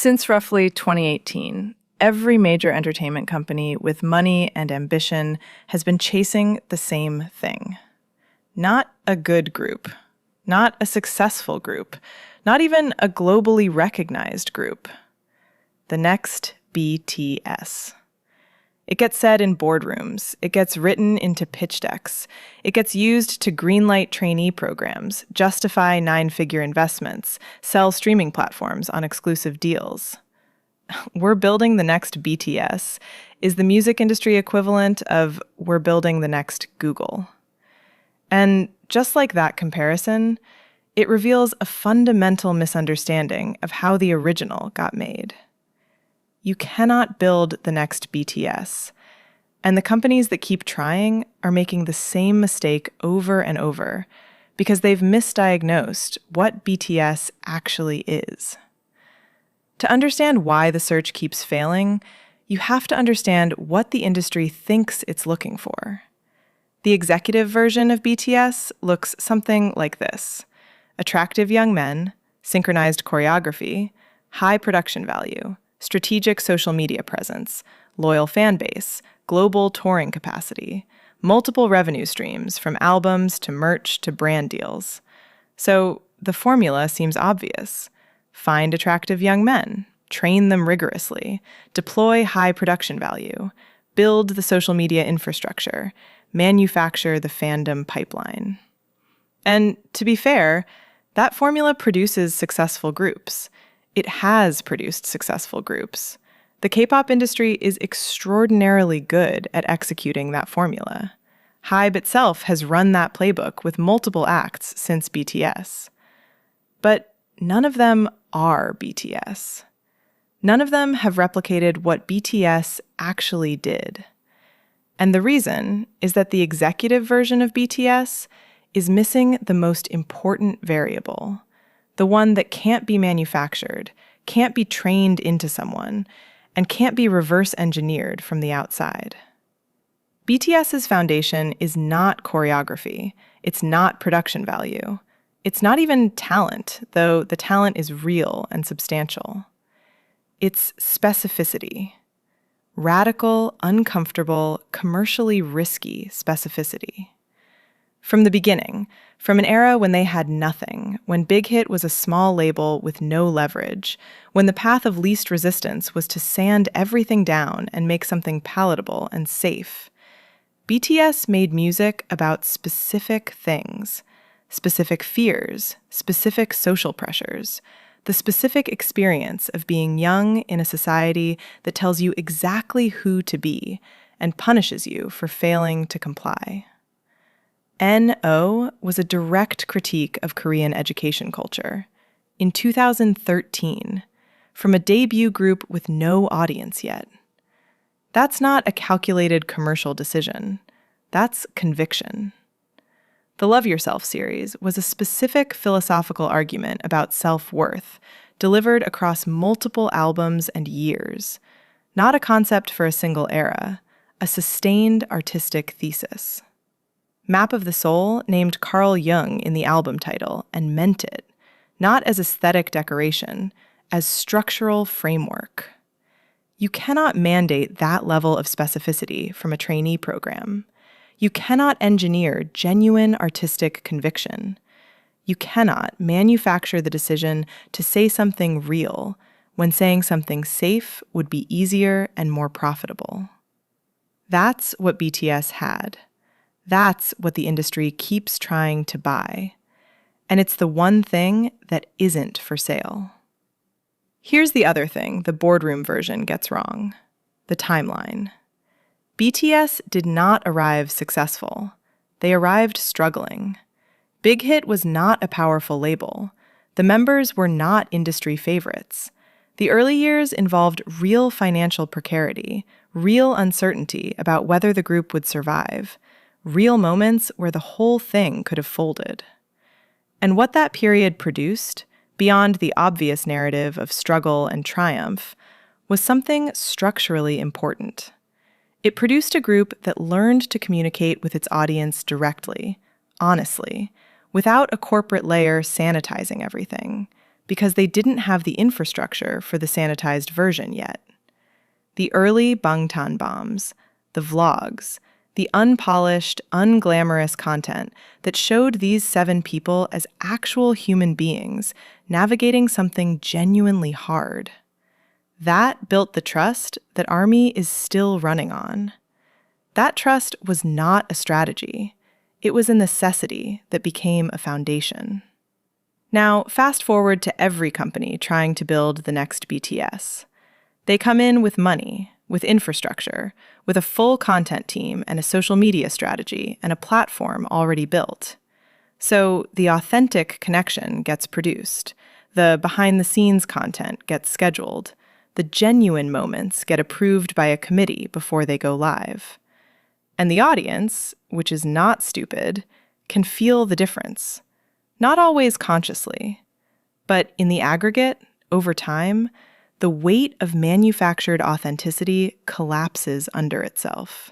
Since roughly 2018, every major entertainment company with money and ambition has been chasing the same thing. Not a good group, not a successful group, not even a globally recognized group. The next BTS. It gets said in boardrooms. It gets written into pitch decks. It gets used to greenlight trainee programs, justify nine-figure investments, sell streaming platforms on exclusive deals. We're building the next BTS is the music industry equivalent of we're building the next Google. And just like that comparison, it reveals a fundamental misunderstanding of how the original got made. You cannot build the next BTS. And the companies that keep trying are making the same mistake over and over because they've misdiagnosed what BTS actually is. To understand why the search keeps failing, you have to understand what the industry thinks it's looking for. The executive version of BTS looks something like this: attractive young men, synchronized choreography, high production value, strategic social media presence, loyal fan base, global touring capacity, multiple revenue streams from albums to merch to brand deals. So the formula seems obvious. Find attractive young men, train them rigorously, deploy high production value, build the social media infrastructure, manufacture the fandom pipeline. And to be fair, that formula produces successful groups. It has produced successful groups. The K-pop industry is extraordinarily good at executing that formula. Hybe itself has run that playbook with multiple acts since BTS. But none of them are BTS. None of them have replicated what BTS actually did. And the reason is that the executive version of BTS is missing the most important variable, the one that can't be manufactured, can't be trained into someone, and can't be reverse engineered from the outside. BTS's foundation is not choreography. It's not production value. It's not even talent, though the talent is real and substantial. It's specificity. Radical, uncomfortable, commercially risky specificity. From the beginning, from an era when they had nothing, when BigHit was a small label with no leverage, when the path of least resistance was to sand everything down and make something palatable and safe, BTS made music about specific things, specific fears, specific social pressures, the specific experience of being young in a society that tells you exactly who to be and punishes you for failing to comply. N.O. was a direct critique of Korean education culture. In 2013, from a debut group with no audience yet. That's not a calculated commercial decision. That's conviction. The Love Yourself series was a specific philosophical argument about self-worth, delivered across multiple albums and years. Not a concept for a single era, a sustained artistic thesis. Map of the Soul named Carl Jung in the album title and meant it, not as aesthetic decoration, as structural framework. You cannot mandate that level of specificity from a trainee program. You cannot engineer genuine artistic conviction. You cannot manufacture the decision to say something real when saying something safe would be easier and more profitable. That's what BTS had. That's what the industry keeps trying to buy. And it's the one thing that isn't for sale. Here's the other thing the boardroom version gets wrong: the timeline. BTS did not arrive successful. They arrived struggling. Big Hit was not a powerful label. The members were not industry favorites. The early years involved real financial precarity, real uncertainty about whether the group would survive, real moments where the whole thing could have folded. And what that period produced, beyond the obvious narrative of struggle and triumph, was something structurally important. It produced a group that learned to communicate with its audience directly, honestly, without a corporate layer sanitizing everything, because they didn't have the infrastructure for the sanitized version yet. The early Bangtan bombs, the vlogs, the unpolished, unglamorous content that showed these 7 people as actual human beings navigating something genuinely hard. That built the trust that ARMY is still running on. That trust was not a strategy. It was a necessity that became a foundation. Now, fast forward to every company trying to build the next BTS. They come in with money, with infrastructure, with a full content team and a social media strategy and a platform already built. So the authentic connection gets produced, the behind-the-scenes content gets scheduled, the genuine moments get approved by a committee before they go live. And the audience, which is not stupid, can feel the difference. Not always consciously, but in the aggregate, over time, the weight of manufactured authenticity collapses under itself.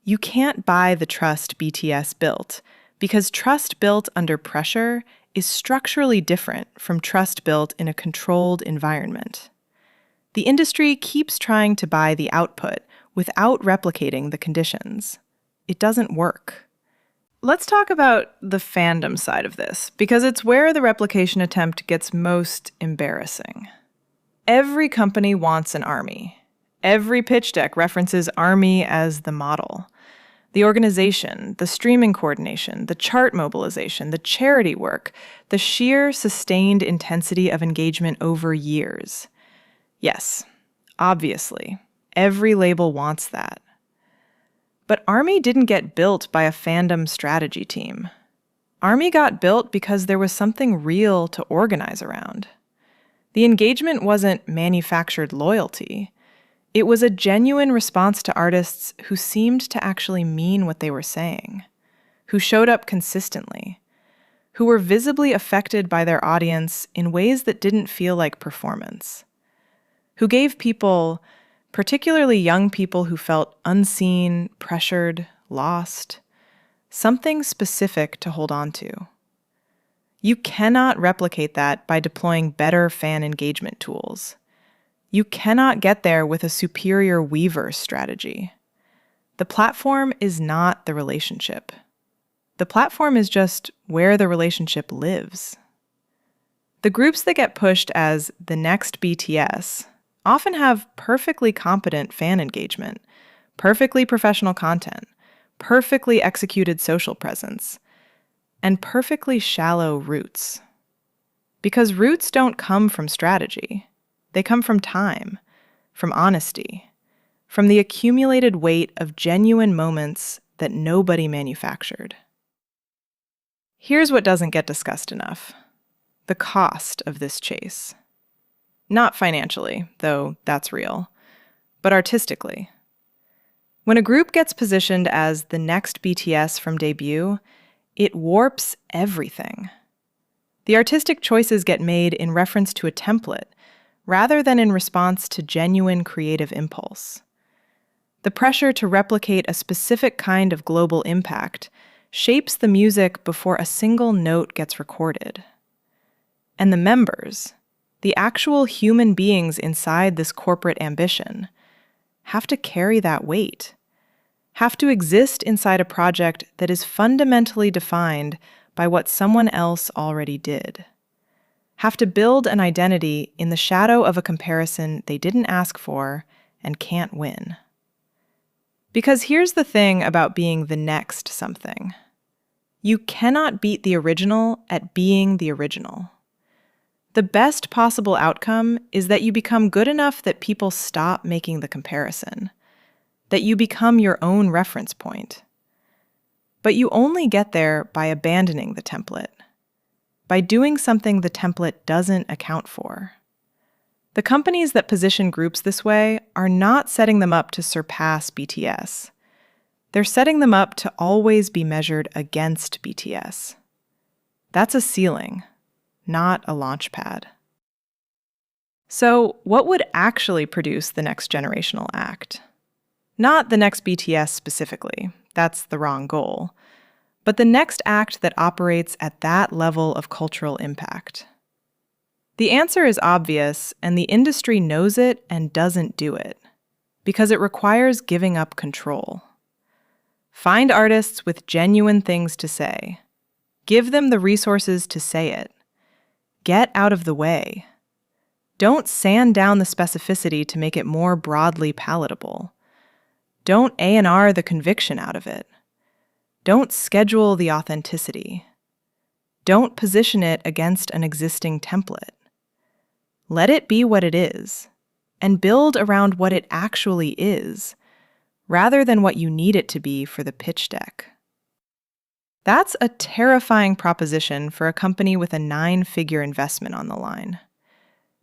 You can't buy the trust BTS built, because trust built under pressure is structurally different from trust built in a controlled environment. The industry keeps trying to buy the output without replicating the conditions. It doesn't work. Let's talk about the fandom side of this, because it's where the replication attempt gets most embarrassing. Every company wants an ARMY. Every pitch deck references ARMY as the model. The organization, the streaming coordination, the chart mobilization, the charity work, the sheer sustained intensity of engagement over years. Yes, obviously, every label wants that. But ARMY didn't get built by a fandom strategy team. ARMY got built because there was something real to organize around. The engagement wasn't manufactured loyalty. It was a genuine response to artists who seemed to actually mean what they were saying, who showed up consistently, who were visibly affected by their audience in ways that didn't feel like performance, who gave people, particularly young people who felt unseen, pressured, lost, something specific to hold on to. You cannot replicate that by deploying better fan engagement tools. You cannot get there with a superior Weverse strategy. The platform is not the relationship. The platform is just where the relationship lives. The groups that get pushed as the next BTS often have perfectly competent fan engagement, perfectly professional content, perfectly executed social presence, and perfectly shallow roots. Because roots don't come from strategy. They come from time, from honesty, from the accumulated weight of genuine moments that nobody manufactured. Here's what doesn't get discussed enough: the cost of this chase. Not financially, though that's real, but artistically. When a group gets positioned as the next BTS from debut, it warps everything. The artistic choices get made in reference to a template, rather than in response to genuine creative impulse. The pressure to replicate a specific kind of global impact shapes the music before a single note gets recorded. And the members, the actual human beings inside this corporate ambition, have to carry that weight, have to exist inside a project that is fundamentally defined by what someone else already did, have to build an identity in the shadow of a comparison they didn't ask for and can't win. Because here's the thing about being the next something. You cannot beat the original at being the original. The best possible outcome is that you become good enough that people stop making the comparison, that you become your own reference point. But you only get there by abandoning the template, by doing something the template doesn't account for. The companies that position groups this way are not setting them up to surpass BTS. They're setting them up to always be measured against BTS. That's a ceiling, not a launch pad. So, what would actually produce the next generational act? Not the next BTS specifically, that's the wrong goal, but the next act that operates at that level of cultural impact. The answer is obvious, and the industry knows it and doesn't do it, because it requires giving up control. Find artists with genuine things to say. Give them the resources to say it. Get out of the way. Don't sand down the specificity to make it more broadly palatable. Don't A&R the conviction out of it. Don't schedule the authenticity. Don't position it against an existing template. Let it be what it is, and build around what it actually is, rather than what you need it to be for the pitch deck. That's a terrifying proposition for a company with a 9-figure investment on the line,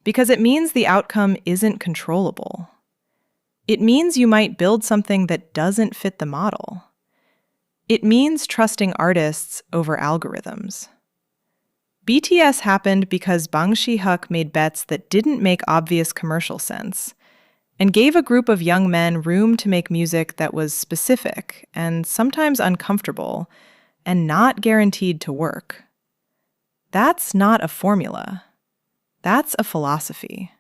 because it means the outcome isn't controllable. It means you might build something that doesn't fit the model. It means trusting artists over algorithms. BTS happened because Bang Si-hyuk made bets that didn't make obvious commercial sense, and gave a group of young men room to make music that was specific and sometimes uncomfortable and not guaranteed to work. That's not a formula. That's a philosophy.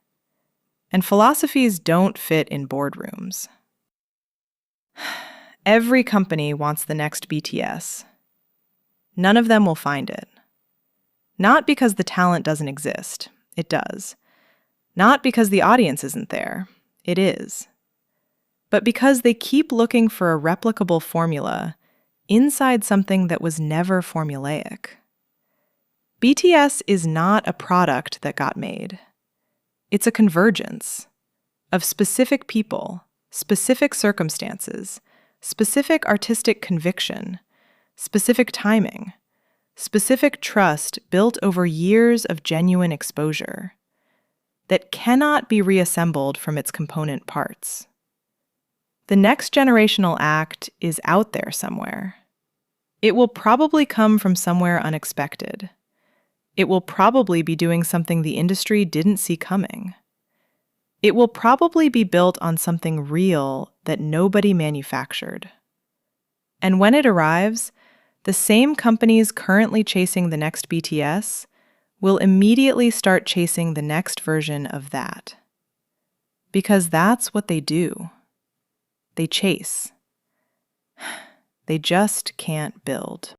And philosophies don't fit in boardrooms. Every company wants the next BTS. None of them will find it. Not because the talent doesn't exist. It does. Not because the audience isn't there. It is. But because they keep looking for a replicable formula inside something that was never formulaic. BTS is not a product that got made. It's a convergence of specific people, specific circumstances, specific artistic conviction, specific timing, specific trust built over years of genuine exposure that cannot be reassembled from its component parts. The next generational act is out there somewhere. It will probably come from somewhere unexpected. It will probably be doing something the industry didn't see coming. It will probably be built on something real that nobody manufactured. And when it arrives, the same companies currently chasing the next BTS will immediately start chasing the next version of that. Because that's what they do. They chase. They just can't build.